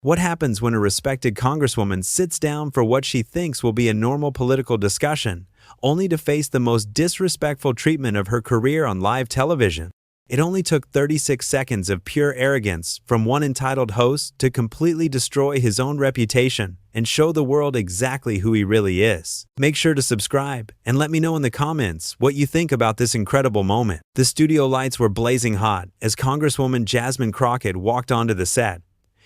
What happens when a respected congresswoman sits down for what she thinks will be a normal political discussion, only to face the most disrespectful treatment of her career on live television? It only took 36 seconds of pure arrogance from one entitled host to completely destroy his own reputation and show the world exactly who he really is. Make sure to subscribe and let me know in the comments what you think about this incredible moment. The studio lights were blazing hot as Congresswoman Jasmine Crockett walked onto the set.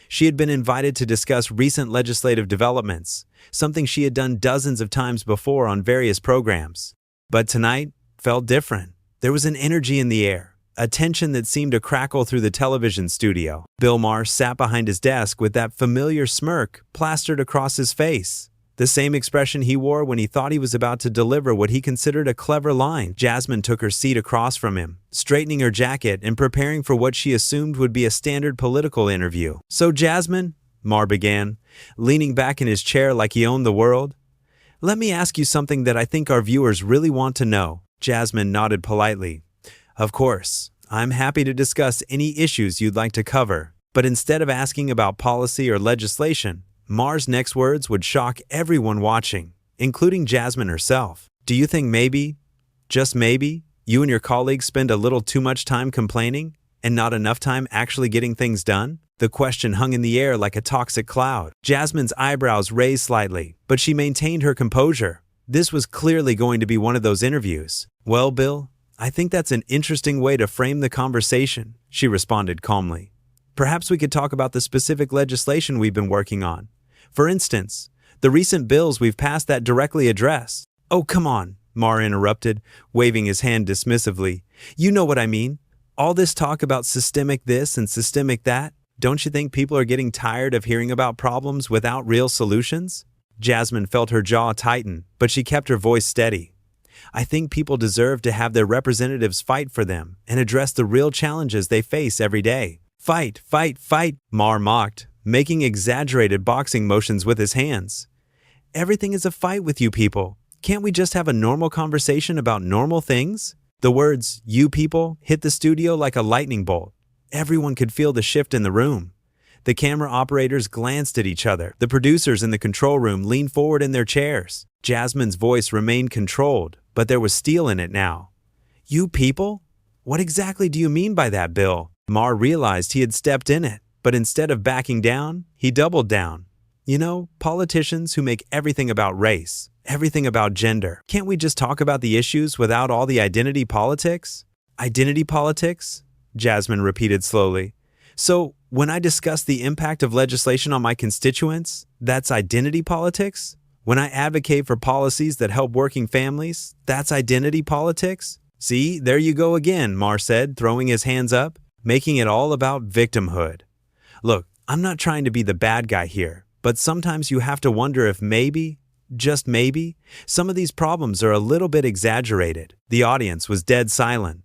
She had been invited to discuss recent legislative developments, something she had done dozens of times before on various programs. But tonight felt different. There was an energy in the air, a tension that seemed to crackle through the television studio. Bill Maher sat behind his desk with that familiar smirk plastered across his face, the same expression he wore when he thought he was about to deliver what he considered a clever line. Jasmine took her seat across from him, straightening her jacket and preparing for what she assumed would be a standard political interview. "So Jasmine," Maher began, leaning back in his chair like he owned the world, "let me ask you something that I think our viewers really want to know." Jasmine nodded politely. "Of course, I'm happy to discuss any issues you'd like to cover." But instead of asking about policy or legislation, Maher's next words would shock everyone watching, including Jasmine herself. "Do you think maybe, just maybe, you and your colleagues spend a little too much time complaining and not enough time actually getting things done?" The question hung in the air like a toxic cloud. Jasmine's eyebrows raised slightly, but she maintained her composure. This was clearly going to be one of those interviews. "Well, Bill, I think that's an interesting way to frame the conversation," she responded calmly. "Perhaps we could talk about the specific legislation we've been working on. For instance, the recent bills we've passed that directly address—" "Oh, come on," Maher interrupted, waving his hand dismissively. "You know what I mean. All this talk about systemic this and systemic that. Don't you think people are getting tired of hearing about problems without real solutions?" Jasmine felt her jaw tighten, but she kept her voice steady. "I think people deserve to have their representatives fight for them and address the real challenges they face every day." "Fight, fight, fight," Maher mocked, making exaggerated boxing motions with his hands. "Everything is a fight with you people. Can't we just have a normal conversation about normal things?" The words, "you people," hit the studio like a lightning bolt. Everyone could feel the shift in the room. The camera operators glanced at each other. The producers in the control room leaned forward in their chairs. Jasmine's voice remained controlled, but there was steel in it now. "You people? What exactly do you mean by that, Bill?" Maher realized he had stepped in it, but instead of backing down, he doubled down. "You know, politicians who make everything about race, everything about gender. Can't we just talk about the issues without all the identity politics?" "Identity politics?" Jasmine repeated slowly. "So, when I discuss the impact of legislation on my constituents, that's identity politics? When I advocate for policies that help working families, that's identity politics?" "See, there you go again," Maher said, throwing his hands up, making it all about victimhood. "Look, I'm not trying to be the bad guy here, but sometimes you have to wonder if maybe, just maybe, some of these problems are a little bit exaggerated." The audience was dead silent.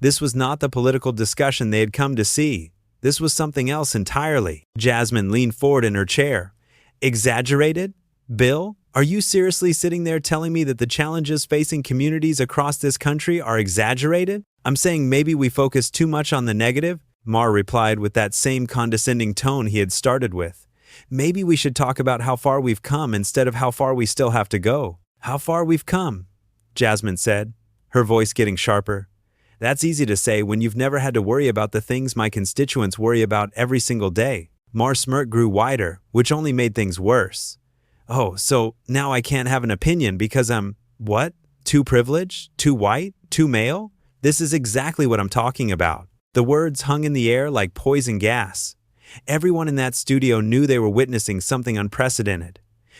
This was not the political discussion they had come to see. This was something else entirely. Jasmine leaned forward in her chair. "Exaggerated? Bill, are you seriously sitting there telling me that the challenges facing communities across this country are exaggerated?" "I'm saying maybe we focus too much on the negative," Maher replied with that same condescending tone he had started with. "Maybe we should talk about how far we've come instead of how far we still have to go." "How far we've come," Jasmine said, her voice getting sharper. "That's easy to say when you've never had to worry about the things my constituents worry about every single day." Maher's smirk grew wider, which only made things worse. "Oh, so now I can't have an opinion because I'm, what? Too privileged? Too white? Too male? This is exactly what I'm talking about." The words hung in the air like poison gas. Everyone in that studio knew they were witnessing something unprecedented.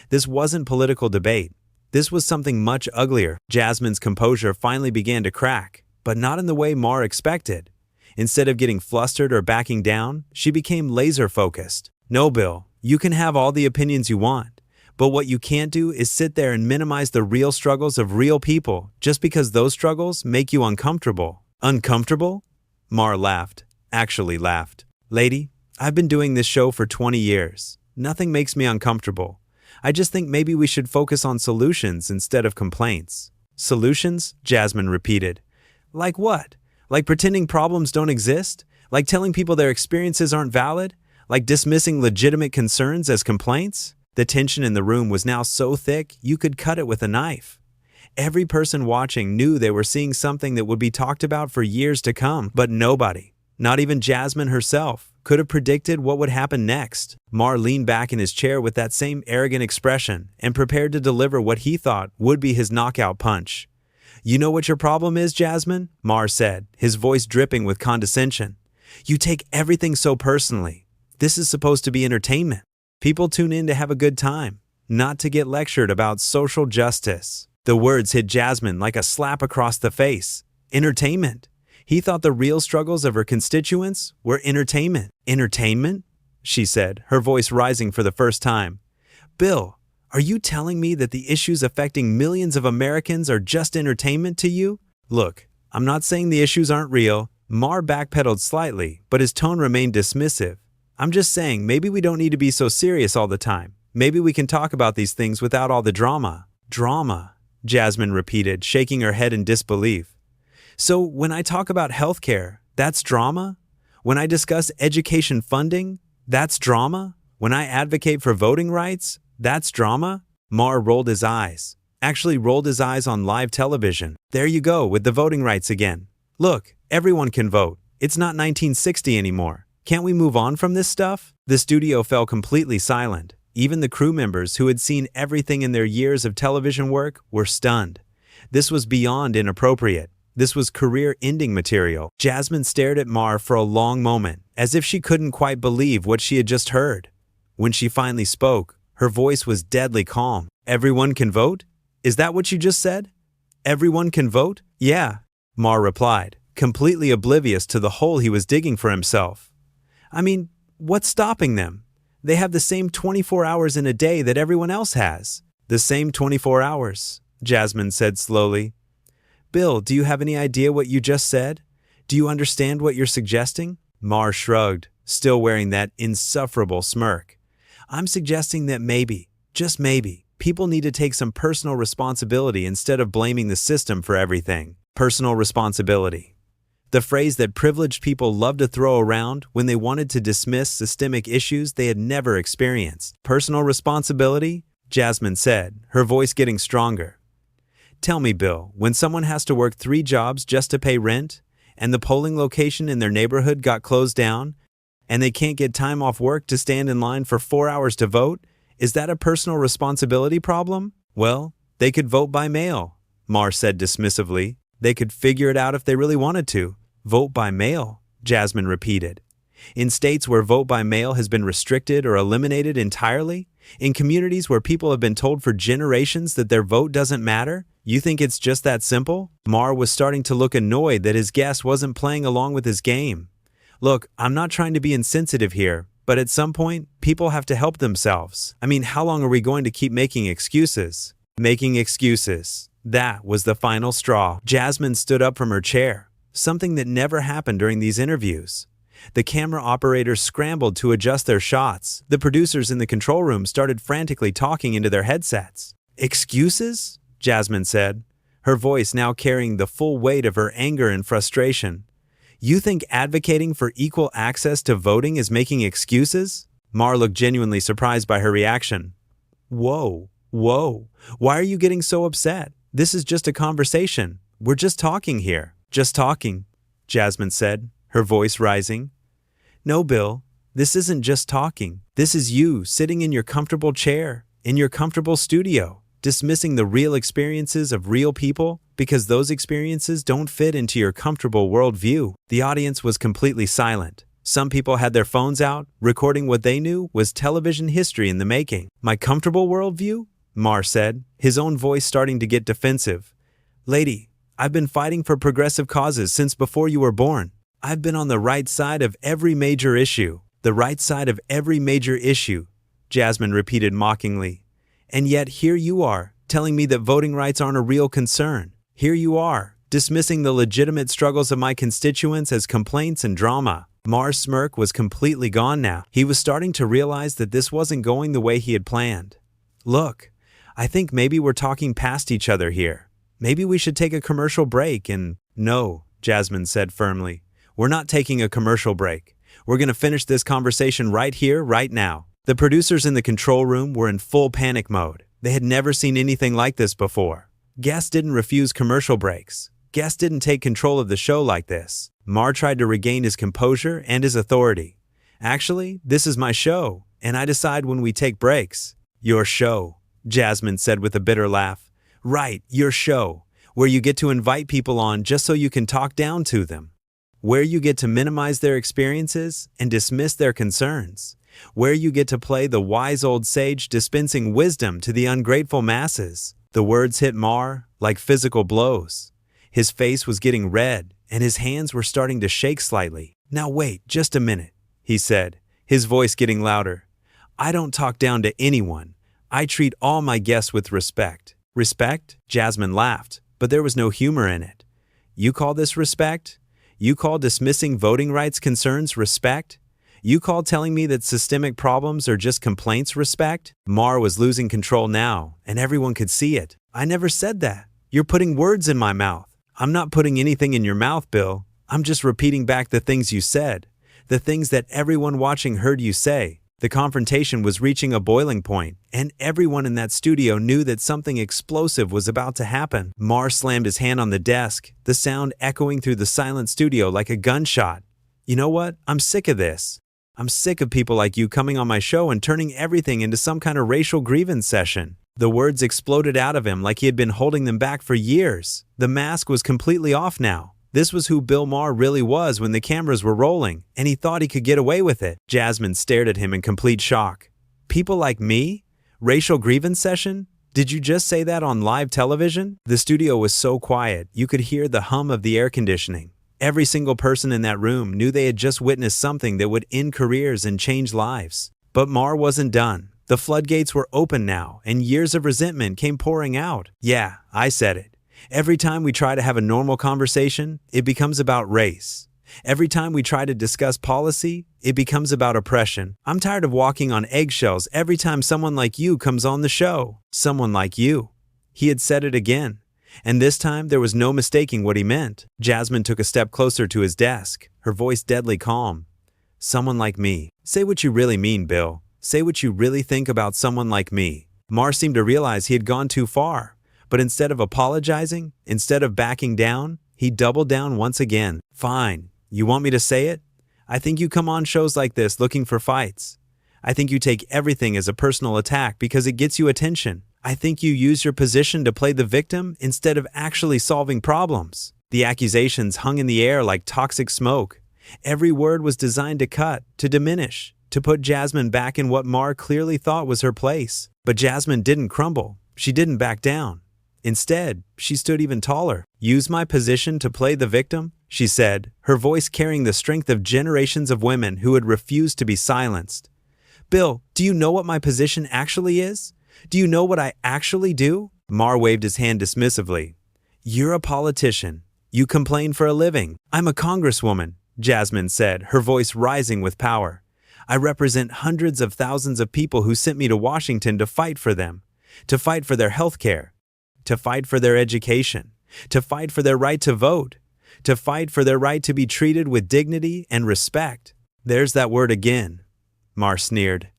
This wasn't political debate. This was something much uglier. Jasmine's composure finally began to crack, but not in the way Maher expected. Instead of getting flustered or backing down, she became laser-focused. "No, Bill, you can have all the opinions you want, but what you can't do is sit there and minimize the real struggles of real people just because those struggles make you uncomfortable." "Uncomfortable?" Maher laughed, actually laughed. "Lady, I've been doing this show for 20 years. Nothing makes me uncomfortable. I just think maybe we should focus on solutions instead of complaints." "Solutions?" Jasmine repeated. "Like what? Like pretending problems don't exist? Like telling people their experiences aren't valid? Like dismissing legitimate concerns as complaints? The tension in the room was now so thick you could cut it with a knife. Every person watching knew they were seeing something that would be talked about for years to come, but nobody, not even Jasmine herself, could have predicted what would happen next. Maher leaned back in his chair with that same arrogant expression and prepared to deliver what he thought would be his knockout punch. "You know what your problem is, Jasmine?" Maher said, his voice dripping with condescension. "You take everything so personally. This is supposed to be entertainment. People tune in to have a good time, not to get lectured about social justice." The words hit Jasmine like a slap across the face. Entertainment. He thought the real struggles of her constituents were entertainment. "Entertainment?" she said, her voice rising for the first time. "Bill, are you telling me that the issues affecting millions of Americans are just entertainment to you?" "Look, I'm not saying the issues aren't real." Maher backpedaled slightly, but his tone remained dismissive. "I'm just saying maybe we don't need to be so serious all the time. Maybe we can talk about these things without all the drama." "Drama," Jasmine repeated, shaking her head in disbelief. "So when I talk about healthcare, that's drama? When I discuss education funding, that's drama? When I advocate for voting rights, that's drama?" Maher rolled his eyes. Actually rolled his eyes on live television. "There you go with the voting rights again. Look, everyone can vote. It's not 1960 anymore. Can't we move on from this stuff?" The studio fell completely silent. Even the crew members who had seen everything in their years of television work were stunned. This was beyond inappropriate. This was career-ending material. Jasmine stared at Maher for a long moment, as if she couldn't quite believe what she had just heard. When she finally spoke, her voice was deadly calm. "Everyone can vote? Is that what you just said?" "Everyone can vote?" "Yeah," Maher replied, completely oblivious to the hole he was digging for himself. "I mean, what's stopping them? They have the same 24 hours in a day that everyone else has." "The same 24 hours," Jasmine said slowly. "Bill, do you have any idea what you just said? Do you understand what you're suggesting?" Maher shrugged, still wearing that insufferable smirk. "I'm suggesting that maybe, just maybe, people need to take some personal responsibility instead of blaming the system for everything." Personal responsibility. The phrase that privileged people love to throw around when they wanted to dismiss systemic issues they had never experienced. "Personal responsibility?" Jasmine said, her voice getting stronger. "Tell me, Bill, when someone has to work 3 jobs just to pay rent, and the polling location in their neighborhood got closed down, and they can't get time off work to stand in line for 4 hours to vote, is that a personal responsibility problem?" "Well, they could vote by mail," Maher said dismissively. "They could figure it out if they really wanted to." "Vote by mail," Jasmine repeated. "In states where vote by mail has been restricted or eliminated entirely? In communities where people have been told for generations that their vote doesn't matter? You think it's just that simple?" Maher was starting to look annoyed that his guest wasn't playing along with his game. "Look, I'm not trying to be insensitive here, but at some point, people have to help themselves. I mean, how long are we going to keep making excuses?" Making excuses. That was the final straw. Jasmine stood up from her chair. Something that never happened during these interviews. The camera operators scrambled to adjust their shots. The producers in the control room started frantically talking into their headsets. "Excuses?" Jasmine said, her voice now carrying the full weight of her anger and frustration. "You think advocating for equal access to voting is making excuses?" Maher looked genuinely surprised by her reaction. Whoa, why are you getting so upset? This is just a conversation. We're just talking here." "Just talking," Jasmine said, her voice rising. "No, Bill, this isn't just talking. This is you sitting in your comfortable chair, in your comfortable studio, dismissing the real experiences of real people because those experiences don't fit into your comfortable worldview." The audience was completely silent. Some people had their phones out, recording what they knew was television history in the making. "My comfortable worldview?" Maher said, his own voice starting to get defensive. "Lady, I've been fighting for progressive causes since before you were born. I've been on the right side of every major issue." "The right side of every major issue," Jasmine repeated mockingly. "And yet here you are, telling me that voting rights aren't a real concern. Here you are, dismissing the legitimate struggles of my constituents as complaints and drama." Maher's smirk was completely gone now. He was starting to realize that this wasn't going the way he had planned. "Look, I think maybe we're talking past each other here. Maybe we should take a commercial break and—" "No," Jasmine said firmly. "We're not taking a commercial break. We're gonna finish this conversation right here, right now." The producers in the control room were in full panic mode. They had never seen anything like this before. Guests didn't refuse commercial breaks. Guests didn't take control of the show like this. Maher tried to regain his composure and his authority. "Actually, this is my show, and I decide when we take breaks." "Your show," Jasmine said with a bitter laugh. "Right, your show, where you get to invite people on just so you can talk down to them. Where you get to minimize their experiences and dismiss their concerns. Where you get to play the wise old sage dispensing wisdom to the ungrateful masses." The words hit Maher like physical blows. His face was getting red, and his hands were starting to shake slightly. "Now wait, just a minute," he said, his voice getting louder. "I don't talk down to anyone. I treat all my guests with respect." "Respect?" Jasmine laughed, but there was no humor in it. "You call this respect? You call dismissing voting rights concerns respect? You call telling me that systemic problems are just complaints respect?" Maher was losing control now, and everyone could see it. "I never said that. You're putting words in my mouth." "I'm not putting anything in your mouth, Bill. I'm just repeating back the things you said, the things that everyone watching heard you say." The confrontation was reaching a boiling point, and everyone in that studio knew that something explosive was about to happen. Maher slammed his hand on the desk, the sound echoing through the silent studio like a gunshot. "You know what? I'm sick of this. I'm sick of people like you coming on my show and turning everything into some kind of racial grievance session." The words exploded out of him like he had been holding them back for years. The mask was completely off now. This was who Bill Maher really was when the cameras were rolling, and he thought he could get away with it. Jasmine stared at him in complete shock. "People like me? Racial grievance session? Did you just say that on live television?" The studio was so quiet, you could hear the hum of the air conditioning. Every single person in that room knew they had just witnessed something that would end careers and change lives. But Maher wasn't done. The floodgates were open now, and years of resentment came pouring out. "Yeah, I said it. Every time we try to have a normal conversation, it becomes about race. Every time we try to discuss policy, it becomes about oppression. I'm tired of walking on eggshells every time someone like you comes on the show." Someone like you. He had said it again. And this time, there was no mistaking what he meant. Jasmine took a step closer to his desk, her voice deadly calm. "Someone like me. Say what you really mean, Bill. Say what you really think about someone like me." Maher seemed to realize he had gone too far, but instead of apologizing, instead of backing down, he doubled down once again. "Fine. You want me to say it? I think you come on shows like this looking for fights. I think you take everything as a personal attack because it gets you attention. I think you use your position to play the victim instead of actually solving problems." The accusations hung in the air like toxic smoke. Every word was designed to cut, to diminish, to put Jasmine back in what Maher clearly thought was her place. But Jasmine didn't crumble. She didn't back down. Instead, she stood even taller. "Use my position to play the victim?" she said, her voice carrying the strength of generations of women who had refused to be silenced. "Bill, do you know what my position actually is? Do you know what I actually do?" Maher waved his hand dismissively. "You're a politician. You complain for a living." "I'm a congresswoman," Jasmine said, her voice rising with power. "I represent hundreds of thousands of people who sent me to Washington to fight for them, to fight for their health care, to fight for their education, to fight for their right to vote, to fight for their right to be treated with dignity and respect." "There's that word again," Maher sneered.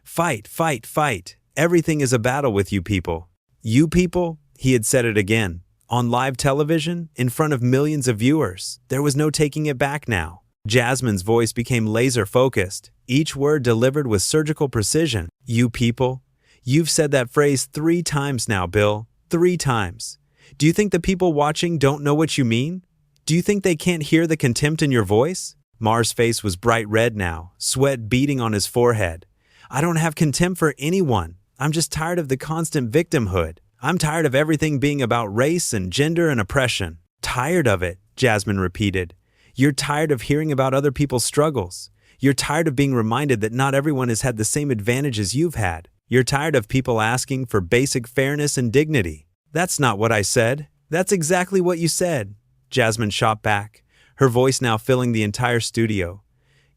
"Fight, fight, fight. Everything is a battle with you people." "You people?" He had said it again. On live television, in front of millions of viewers. There was no taking it back now. Jasmine's voice became laser-focused, each word delivered with surgical precision. "You people? You've said that phrase 3 times now, Bill. 3 times. Do you think the people watching don't know what you mean? Do you think they can't hear the contempt in your voice?" Maher's face was bright red now, sweat beading on his forehead. "I don't have contempt for anyone. I'm just tired of the constant victimhood. I'm tired of everything being about race and gender and oppression." "Tired of it," Jasmine repeated. "You're tired of hearing about other people's struggles. You're tired of being reminded that not everyone has had the same advantages you've had. You're tired of people asking for basic fairness and dignity." "That's not what I said." "That's exactly what you said," Jasmine shot back, her voice now filling the entire studio.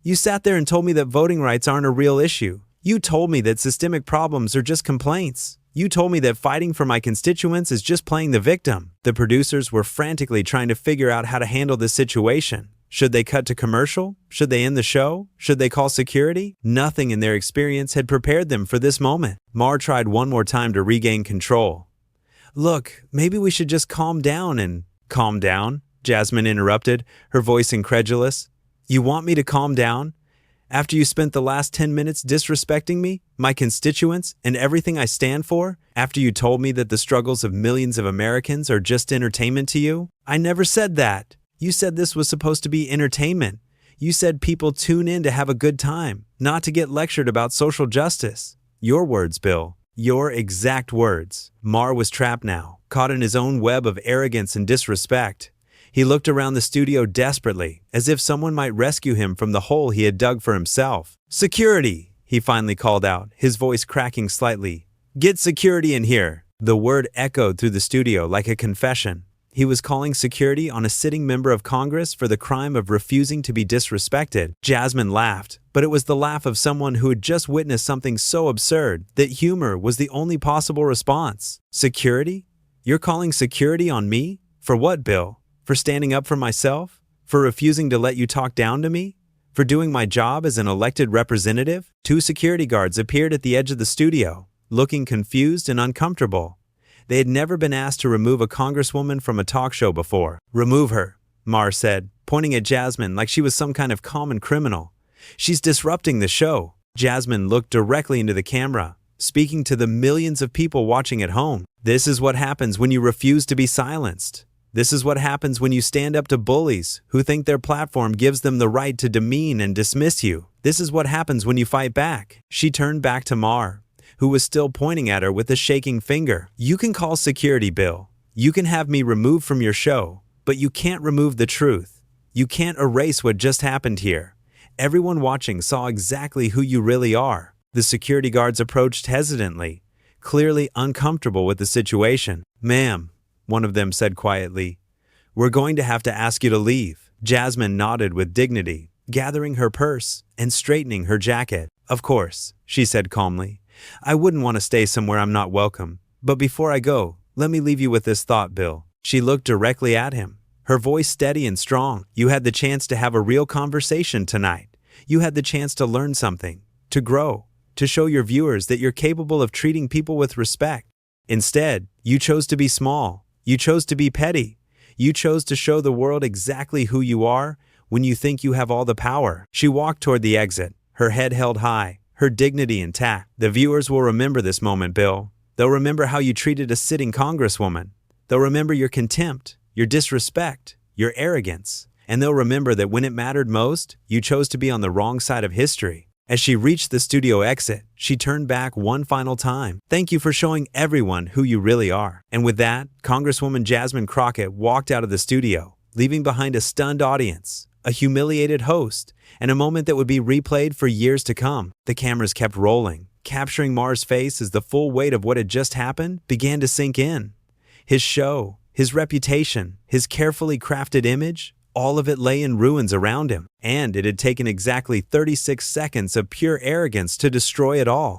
"You sat there and told me that voting rights aren't a real issue. You told me that systemic problems are just complaints. You told me that fighting for my constituents is just playing the victim." The producers were frantically trying to figure out how to handle this situation. Should they cut to commercial? Should they end the show? Should they call security? Nothing in their experience had prepared them for this moment. Maher tried one more time to regain control. Look, maybe we should just calm down and… Calm down? Jasmine interrupted, her voice incredulous. You want me to calm down? After you spent the last 10 minutes disrespecting me, my constituents, and everything I stand for? After you told me that the struggles of millions of Americans are just entertainment to you? I never said that. You said this was supposed to be entertainment. You said people tune in to have a good time, not to get lectured about social justice. Your words, Bill. Your exact words. Maher was trapped now, caught in his own web of arrogance and disrespect. He looked around the studio desperately, as if someone might rescue him from the hole he had dug for himself. Security, he finally called out, his voice cracking slightly. Get security in here. The word echoed through the studio like a confession. He was calling security on a sitting member of Congress for the crime of refusing to be disrespected. Jasmine laughed, but it was the laugh of someone who had just witnessed something so absurd that humor was the only possible response. Security? You're calling security on me? For what, Bill? For standing up for myself? For refusing to let you talk down to me? For doing my job as an elected representative? 2 security guards appeared at the edge of the studio, looking confused and uncomfortable. They had never been asked to remove a congresswoman from a talk show before. Remove her, Maher said, pointing at Jasmine like she was some kind of common criminal. She's disrupting the show. Jasmine looked directly into the camera, speaking to the millions of people watching at home. This is what happens when you refuse to be silenced. This is what happens when you stand up to bullies who think their platform gives them the right to demean and dismiss you. This is what happens when you fight back. She turned back to Maher, who was still pointing at her with a shaking finger. You can call security, Bill. You can have me removed from your show, but you can't remove the truth. You can't erase what just happened here. Everyone watching saw exactly who you really are. The security guards approached hesitantly, clearly uncomfortable with the situation. Ma'am, one of them said quietly, we're going to have to ask you to leave. Jasmine nodded with dignity, gathering her purse and straightening her jacket. Of course, she said calmly. I wouldn't want to stay somewhere I'm not welcome. But before I go, let me leave you with this thought, Bill. She looked directly at him, her voice steady and strong. You had the chance to have a real conversation tonight. You had the chance to learn something, to grow, to show your viewers that you're capable of treating people with respect. Instead, you chose to be small. You chose to be petty. You chose to show the world exactly who you are when you think you have all the power. She walked toward the exit, her head held high, her dignity intact. The viewers will remember this moment, Bill. They'll remember how you treated a sitting congresswoman. They'll remember your contempt, your disrespect, your arrogance. And they'll remember that when it mattered most, you chose to be on the wrong side of history. As she reached the studio exit, she turned back one final time. Thank you for showing everyone who you really are. And with that, Congresswoman Jasmine Crockett walked out of the studio, leaving behind a stunned audience, a humiliated host, and a moment that would be replayed for years to come. The cameras kept rolling, capturing Maher's face as the full weight of what had just happened began to sink in. His show, his reputation, his carefully crafted image, all of it lay in ruins around him, and it had taken exactly 36 seconds of pure arrogance to destroy it all.